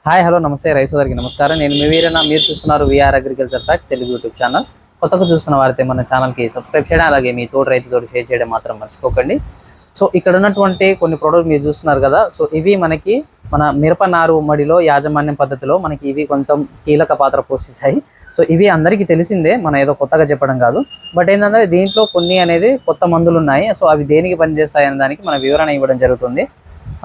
Hi hello నమస్తే రైతు సోదరికి నమస్కారం. నేను మీ వీరన్న, మీరు చూస్తున్నారు VR agriculture facts Telugu YouTube channel. కొత్తగా చూస్తున్న వారైతే మన ఛానల్కి సబ్స్క్రైబ్ చేయడం, అలాగే మీ తోటి రైతుతో షేర్ చేయడం మాత్రం మర్చిపోకండి. సో ఇక్కడ ఉన్నటువంటి కొన్ని ప్రోడక్ట్ మీరు చూస్తున్నారు కదా, సో ఇవి మనకి మన మిరప నారు మడిలో యాజమాన్యం పద్ధతిలో మనకి ఇవి కొంచెం కీలక పాత్ర పోషిస్తాయి. సో ఇవి అందరికీ తెలిసిందే, మనం ఏదో కొత్తగా చెప్పడం కాదు. బట్ ఏంటంటే దీంట్లో కొన్ని అనేది కొత్త మందులు ఉన్నాయి. సో అవి దేనికి పనిచేస్తాయి అనే దానికి మన వివరణ ఇవ్వడం జరుగుతుంది.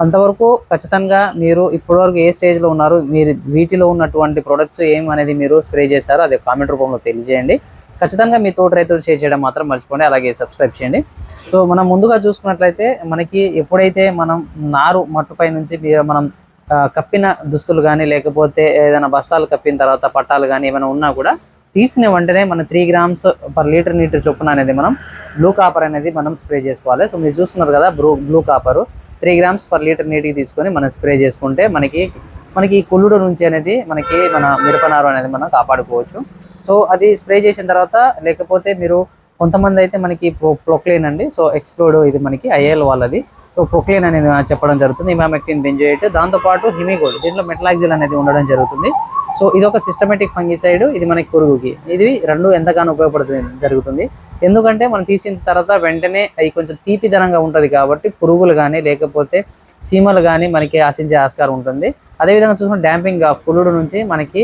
అంతవరకు ఖచ్చితంగా మీరు ఇప్పటివరకు ఏ స్టేజ్లో ఉన్నారు, మీరు వీటిలో ఉన్నటువంటి ప్రొడక్ట్స్ ఏం అనేది మీరు స్ప్రే చేశారో అదే కామెంట్ రూపంలో తెలియజేయండి. ఖచ్చితంగా మీ తోటి రైతులు షేర్ చేయడం మాత్రం మర్చిపోండి, అలాగే సబ్స్క్రైబ్ చేయండి. సో మనం ముందుగా చూసుకున్నట్లయితే మనకి ఎప్పుడైతే మనం నారు మట్టుపై నుంచి మనం కప్పిన దుస్తులు కానీ లేకపోతే ఏదైనా బస్తాలు కప్పిన తర్వాత పట్టాలు కానీ ఏమైనా ఉన్నా కూడా తీసిన వెంటనే మన 3 grams per లీటర్ నీటి చొప్పున అనేది మనం బ్లూ కాపర్ అనేది మనం స్ప్రే చేసుకోవాలి. సో మీరు చూస్తున్నారు కదా, బ్లూ కాపరు 3 grams per లీటర్ నీటికి తీసుకొని మనం స్ప్రే చేసుకుంటే మనకి కుళ్ళుడు నుంచి అనేది మన మిరపనారు అనేది మనం కాపాడుకోవచ్చు. సో అది స్ప్రే చేసిన తర్వాత లేకపోతే మీరు కొంతమంది అయితే మనకి ప్రొక్లేన్ అండి, సో ఎక్స్ప్లోడ్ ఇది మనకి ఐఎల్ వాళ్ళది. సో ప్రొక్లేన్ అనేది చెప్పడం జరుగుతుంది, ఇమామెక్టిన్ బెంజోయేట్, దాంతోపాటు హిమిగోల్డ్, దీంట్లో మెటలాక్సిల్ అనేది ఉండడం జరుగుతుంది. సో ఇది ఒక సిస్టమేటిక్ ఫంగిసైడ్, ఇది మనకి పురుగుకి ఇది రెండు ఎంతగానో జరుగుతుంది. ఎందుకంటే మనం తీసిన తర్వాత వెంటనే అవి కొంచెం తీపిదనంగా ఉంటుంది కాబట్టి పురుగులు కానీ లేకపోతే చీమలు కానీ మనకి ఆశించే ఆస్కారం ఉంటుంది. అదేవిధంగా చూసుకుంటే డ్యాంపింగ్ పులుడు నుంచి మనకి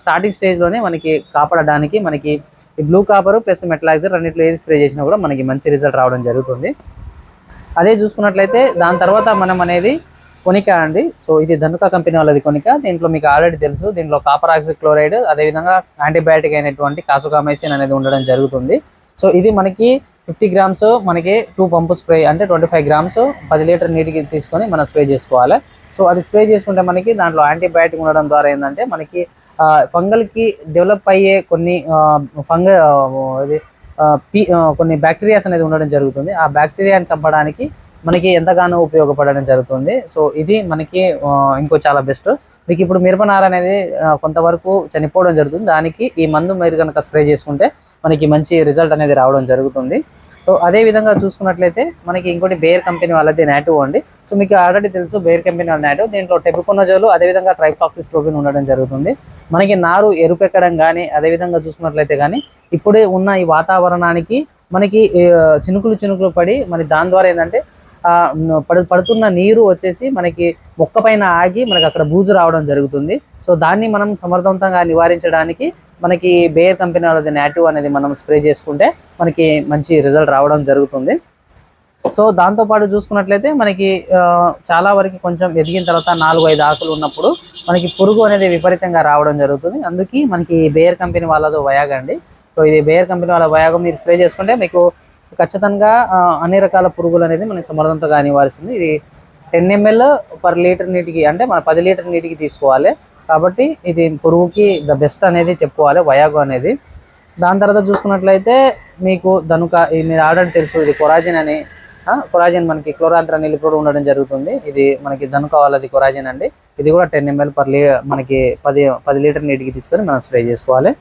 స్టార్టింగ్ స్టేజ్లోనే మనకి కాపాడడానికి మనకి ఈ బ్లూ కాపర్ ప్లస్ మెటలాక్సిల్ రెండిట్లో ఏది స్ప్రే చేసినా కూడా మనకి మంచి రిజల్ట్ రావడం జరుగుతుంది. అదే చూసుకున్నట్లయితే దాని తర్వాత మనం అనేది కొనికా అండి. సో ఇది ధనుకా కంపెనీ వాళ్ళది కొనికా. దీంట్లో మీకు ఆల్రెడీ తెలుసు, దీంట్లో కాపర్ ఆక్సిక్లోరైడ్ అదేవిధంగా యాంటీబయాటిక్ అయినటువంటి కాసుకామైసిన్ అనేది ఉండడం జరుగుతుంది. సో ఇది మనకి 50 grams మనకి 2 పంపు స్ప్రే అంటే 25 grams 10 లీటర్ నీటికి తీసుకొని మనం స్ప్రే చేసుకోవాలి. సో అది స్ప్రే చేసుకుంటే మనకి దాంట్లో యాంటీబయాటిక్ ఉండడం ద్వారా ఏంటంటే మనకి ఫంగల్కి డెవలప్ అయ్యే కొన్ని కొన్ని బ్యాక్టీరియాస్ అనేది ఉండడం జరుగుతుంది. ఆ బ్యాక్టీరియాని చంపడానికి మనకి ఎంతగానో ఉపయోగపడడం జరుగుతుంది. సో ఇది మనకి ఇంకో చాలా బెస్ట్. మీకు ఇప్పుడు మిరపనార అనేది కొంతవరకు చనిపోవడం జరుగుతుంది, దానికి ఈ మందు మీరు కనుక స్ప్రే చేసుకుంటే మనకి మంచి రిజల్ట్ అనేది రావడం జరుగుతుంది. సో అదే విధంగా చూసుకున్నట్లయితే మనకి ఇంకోటి బేర్ కంపెనీ వాళ్ళది నాటివ్ అండి. సో మీకు ఆల్రెడీ తెలుసు బేర్ కంపెనీ వాళ్ళ నాటివ్, దీంట్లో టెబుకొనజోల్ అదేవిధంగా ట్రైఫ్లాక్సిస్ట్రోబిన్ ఉండడం జరుగుతుంది. మనకి నారు ఎరుపెక్కడం కానీ అదేవిధంగా చూసుకున్నట్లయితే కానీ ఇప్పుడే ఉన్న ఈ వాతావరణానికి మనకి చినుకులు పడి మరి దాని ద్వారా ఏంటంటే పడుతున్న నీరు వచ్చేసి మనకి మొక్క పైన ఆగి మనకి అక్కడ బూజు రావడం జరుగుతుంది. సో దాన్ని మనం సమర్థవంతంగా నివారించడానికి మనకి బేర్ కంపెనీ వాళ్ళది నాటివ్ అనేది మనం స్ప్రే చేసుకుంటే మనకి మంచి రిజల్ట్ రావడం జరుగుతుంది. సో దాంతోపాటు చూసుకున్నట్లయితే మనకి చాలా వరకు కొంచెం ఎదిగిన తర్వాత 4-5 ఆకులు ఉన్నప్పుడు మనకి పురుగు అనేది విపరీతంగా రావడం జరుగుతుంది. అందుకే మనకి బేర్ కంపెనీ వాళ్ళది వయాగ్ అండి. సో ఇది బేర్ కంపెనీ వాళ్ళ వయాగ్ మీరు స్ప్రే చేసుకుంటే మీకు ఖచ్చితంగా అన్ని రకాల పురుగులు అనేది మనకి సమర్థవంతంగా నివారిస్తుంది. ఇది 10 ml per లీటర్ నీటికి అంటే మన 10 లీటర్ నీటికి తీసుకోవాలి కాబట్టి ఇది పురుగుకి ద బెస్ట్ అనేది చెప్పుకోవాలి వయాగో అనేది. దాని తర్వాత చూసుకున్నట్లయితే మీకు ధనుక మీరు ఆల్రెడీ తెలుసు, ఇది కొరాజిన్ అని కొరాజిన్ మనకి క్లోరాంత్రానిల్ కూడా ఉండడం జరుగుతుంది. ఇది మనకి ధనుక వాళ్ళది కొరాజిన్ అండి. ఇది కూడా 10 ml మనకి 10 లీటర్ నీటికి తీసుకొని మనం స్ప్రే చేసుకోవాలి.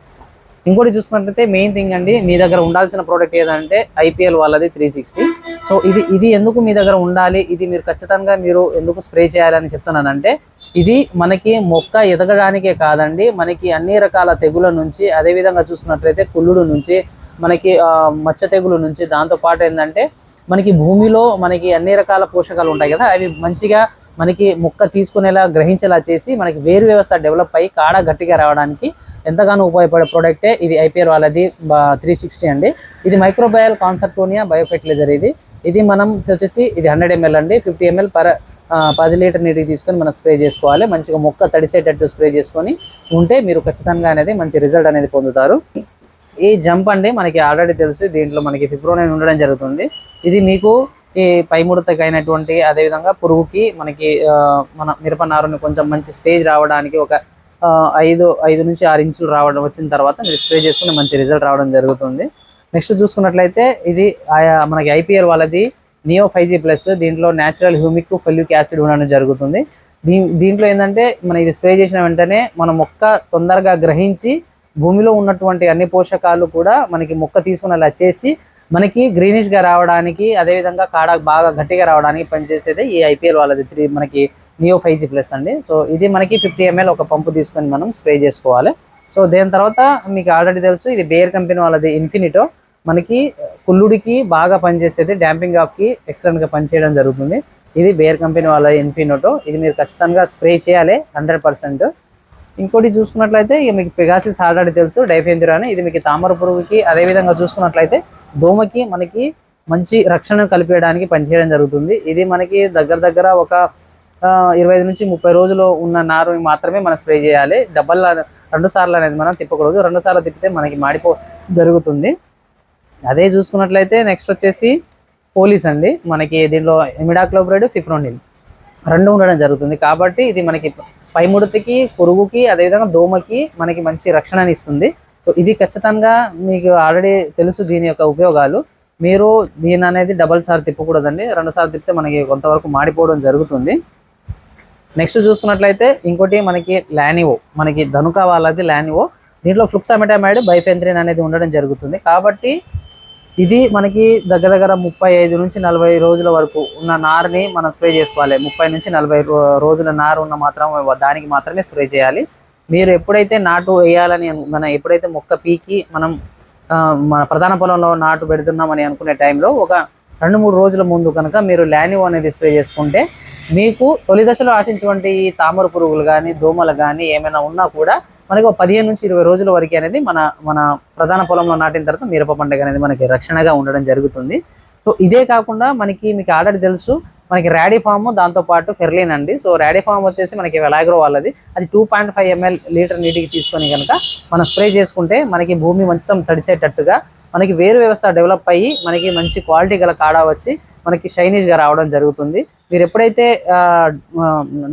ఇంకోటి చూసుకున్నట్లయితే మెయిన్ థింగ్ అండి, మీ దగ్గర ఉండాల్సిన ప్రోడక్ట్ ఏదంటే ఐపీఎల్ వాళ్ళది 360. సో ఇది ఎందుకు మీ దగ్గర ఉండాలి, ఇది మీరు ఖచ్చితంగా మీరు ఎందుకు స్ప్రే చేయాలని చెప్తున్నానంటే ఇది మనకి మొక్క ఎదగడానికే కాదండి, మనకి అన్ని రకాల తెగుల నుంచి అదేవిధంగా చూసుకున్నట్లయితే కుళ్ళుడు నుంచి మనకి మచ్చ తెగులు నుంచి దాంతోపాటు ఏంటంటే మనకి భూమిలో మనకి అన్ని రకాల పోషకాలు ఉంటాయి కదా, అవి మంచిగా మనకి మొక్క తీసుకునేలా గ్రహించేలా చేసి మనకి వేరు వ్యవస్థ డెవలప్ అయ్యి కాడ గట్టిగా రావడానికి ఎంతగానో ఉపయోగపడే ప్రోడక్టే ఇది ఐపీఎల్ వాళ్ళది 360 అండి. ఇది మైక్రోబయల్ కాన్సర్టోనియా బయోఫెర్టిలైజర్. ఇది మనం వచ్చేసి ఇది 100 ml అండి. 50 ml per 10 లీటర్ నీటికి తీసుకొని మనం స్ప్రే చేసుకోవాలి. మంచిగా మొక్క తడిసేటట్టు స్ప్రే చేసుకొని ఉంటే మీరు ఖచ్చితంగా అనేది మంచి రిజల్ట్ అనేది పొందుతారు. ఈ జంప్ అండి మనకి ఆల్రెడీ తెలుసు, దీంట్లో మనకి ఫిప్రోనైన్ ఉండడం జరుగుతుంది. ఇది మీకు ఈ పైముడతకి అయినటువంటి అదేవిధంగా పురుగుకి మనకి మన మిరపనారుని కొంచెం మంచి స్టేజ్ రావడానికి ఒక 5 నుంచి 6 ఇంచులు వచ్చిన తర్వాత మీరు స్ప్రే చేసుకుని మంచి రిజల్ట్ రావడం జరుగుతుంది. నెక్స్ట్ చూసుకున్నట్లయితే ఇది మనకి ఐపీఎల్ వాళ్ళది నియో 5G+. దీంట్లో న్యాచురల్ హ్యూమిక్ ఫెల్యూక్ యాసిడ్ ఉండడం జరుగుతుంది. దీంట్లో ఏంటంటే మనం ఇది స్ప్రే చేసిన వెంటనే మన మొక్క తొందరగా గ్రహించి భూమిలో ఉన్నటువంటి అన్ని పోషకాలు కూడా మనకి మొక్క తీసుకునేలా చేసి మనకి గ్రీనిష్గా రావడానికి అదేవిధంగా కాడ బాగా గట్టిగా రావడానికి పనిచేసేది ఈ ఐపీఎల్ వాళ్ళది మనకి నియో 5G ప్లస్ అండి. సో ఇది మనకి 50 ml ఒక పంపు తీసుకొని మనం స్ప్రే చేసుకోవాలి. సో దాని తర్వాత మీకు ఆల్రెడీ తెలుసు, ఇది బేర్ కంపెనీ వాళ్ళది ఇన్ఫినిటో. మనకి కుళ్ళుడికి బాగా పనిచేసేది, డ్యాంపింగ్ ఆఫ్కి ఎక్సలెంట్గా పనిచేయడం జరుగుతుంది. ఇది బేర్ కంపెనీ వాళ్ళ ఇన్ఫినిటో. ఇది మీరు ఖచ్చితంగా స్ప్రే చేయాలి 100%. ఇంకోటి చూసుకున్నట్లయితే ఇక మీకు పెగాసిస్ ఆల్రెడీ తెలుసు, డైఫెన్థ్యూరాన్. ఇది మీకు తామర పురుగుకి, అదేవిధంగా చూసుకున్నట్లయితే దోమకి మనకి మంచి రక్షణ కల్పించడానికి పనిచేయడం జరుగుతుంది. ఇది మనకి దగ్గర ఒక 25 నుంచి 30 రోజులు ఉన్న నారు మాత్రమే మనం స్ప్రే చేయాలి. 2 సార్లు అనేది మనం తిప్పకూడదు. 2 సార్లు తిప్పితే మనకి మాడిపో జరుగుతుంది. అదే చూసుకున్నట్లయితే నెక్స్ట్ వచ్చేసి పోలీస్ అండి. మనకి దీనిలో ఇమిడాక్లోప్రిడ్, ఫిప్రోనిల్ 2 ఉండడం జరుగుతుంది. కాబట్టి ఇది మనకి పై ముడతకి, పురుగుకి, అదేవిధంగా దోమకి మనకి మంచి రక్షణని ఇస్తుంది. సో ఇది ఖచ్చితంగా మీకు ఆల్రెడీ తెలుసు దీని యొక్క ఉపయోగాలు. మీరు దీని అనేది 2 సార్లు తిప్పకూడదండి. 2 సార్లు తిప్పితే మనకి కొంతవరకు మాడిపోవడం జరుగుతుంది. నెక్స్ట్ చూసుకున్నట్లయితే ఇంకోటి మనకి లానివో, మనకి ధనుక వాళ్ళది లానివో. దీంట్లో ఫ్లుక్సామెటామైడ్, బైఫెంథ్రిన్ అనేది ఉండడం జరుగుతుంది. కాబట్టి ఇది మనకి దగ్గర 35 నుంచి 40 రోజుల వరకు ఉన్న నారుని మనం స్ప్రే చేసుకోవాలి. 30 నుంచి 40 రోజుల నారు ఉన్న దానికి మాత్రమే స్ప్రే చేయాలి. మీరు ఎప్పుడైతే నాటు వేయాలని మనం ఎప్పుడైతే మొక్క పీకి మనం మన ప్రధాన పొలంలో నాటు పెడుతున్నామని అనుకునే టైంలో ఒక 2-3 రోజుల ముందు కనుక మీరు లానివో అనేది స్ప్రే చేసుకుంటే మీకు తొలి దశలో ఆశించినటువంటి తామర పురుగులు కానీ, దోమలు కానీ ఏమైనా ఉన్నా కూడా మనకి 15 నుంచి 20 రోజుల వరకు అనేది మన ప్రధాన పొలంలో నాటిన తర్వాత మిరప పండుగ అనేది మనకి రక్షణగా ఉండడం జరుగుతుంది. సో ఇదే కాకుండా మీకు ఆల్రెడీ తెలుసు, మనకి ర్యాడిఫామ్, దాంతోపాటు ఫెర్లిన్ అండి. సో ర్యాడిఫామ్ వచ్చేసి మనకి వెలాగ్రో వాళ్ళది. అది 2.5 ml లీటర్ నీటికి తీసుకొని కనుక మనం స్ప్రే చేసుకుంటే మనకి భూమి మొత్తం తడిచేటట్టుగా మనకి వేరు వ్యవస్థ డెవలప్ అయ్యి మనకి మంచి క్వాలిటీ గల కాడ వచ్చి మనకి షైనీష్గా రావడం జరుగుతుంది. మీరు ఎప్పుడైతే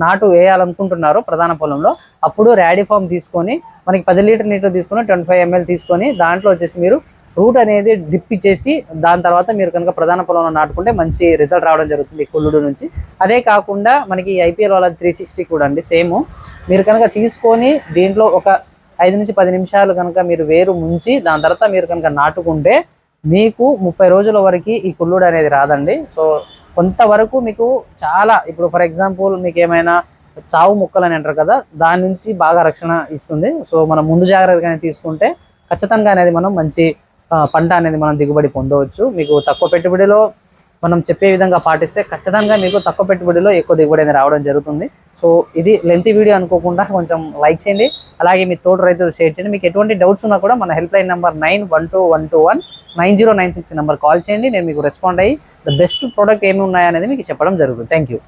నాటు వేయాలనుకుంటున్నారో ప్రధాన పొలంలో, అప్పుడు ర్యాడిఫామ్ తీసుకొని మనకి 10 లీటర్ నీటిలో తీసుకొని 25 ml తీసుకొని దాంట్లో వచ్చేసి మీరు రూట్ అనేది డిప్ ఇచ్చేసి దాని తర్వాత మీరు కనుక ప్రధాన పొలంలో నాటుకుంటే మంచి రిజల్ట్ రావడం జరుగుతుంది కుళ్ళుడు నుంచి. అదే కాకుండా మనకి IPL వాళ్ళ 360 కూడా అండి సేమ్. మీరు కనుక తీసుకొని దీంట్లో ఒక 5 నుంచి 10 నిమిషాలు కనుక మీరు వేరు ముంచి దాని తర్వాత మీరు కనుక నాటుకుంటే మీకు 30 రోజుల వరకు ఈ కుళ్ళుడు అనేది రాదండి. సో కొంతవరకు మీకు చాలా, ఇప్పుడు ఫర్ ఎగ్జాంపుల్ మీకు ఏమైనా చావు మొక్కలు అని అంటారు కదా, దాని నుంచి బాగా రక్షణ ఇస్తుంది. సో మనం ముందు జాగ్రత్తగానే తీసుకుంటే ఖచ్చితంగా అనేది మనం మంచి పంట అనేది మనం దిగుబడి పొందవచ్చు. మీకు తక్కువ పెట్టుబడిలో మనం చెప్పే విధంగా పాటిస్తే ఖచ్చితంగా మీకు తక్కువ పెట్టుబడిలో ఎక్కువ దిగుబడి అనేది రావడం జరుగుతుంది. సో ఇది లెంతీ వీడియో అనుకోకుండా కొంచెం లైక్ చేయండి, అలాగే మీ తోట రైతులు షేర్ చేయండి. మీకు ఎటువంటి డౌట్స్ ఉన్నా కూడా మన help line number 9121219096 number call చేయండి. నేను మీకు రెస్పాండ్ అయ్యి ద బెస్ట్ ప్రోడక్ట్ ఏమి ఉన్నాయనేది మీకు చెప్పడం జరుగుతుంది. Thank you.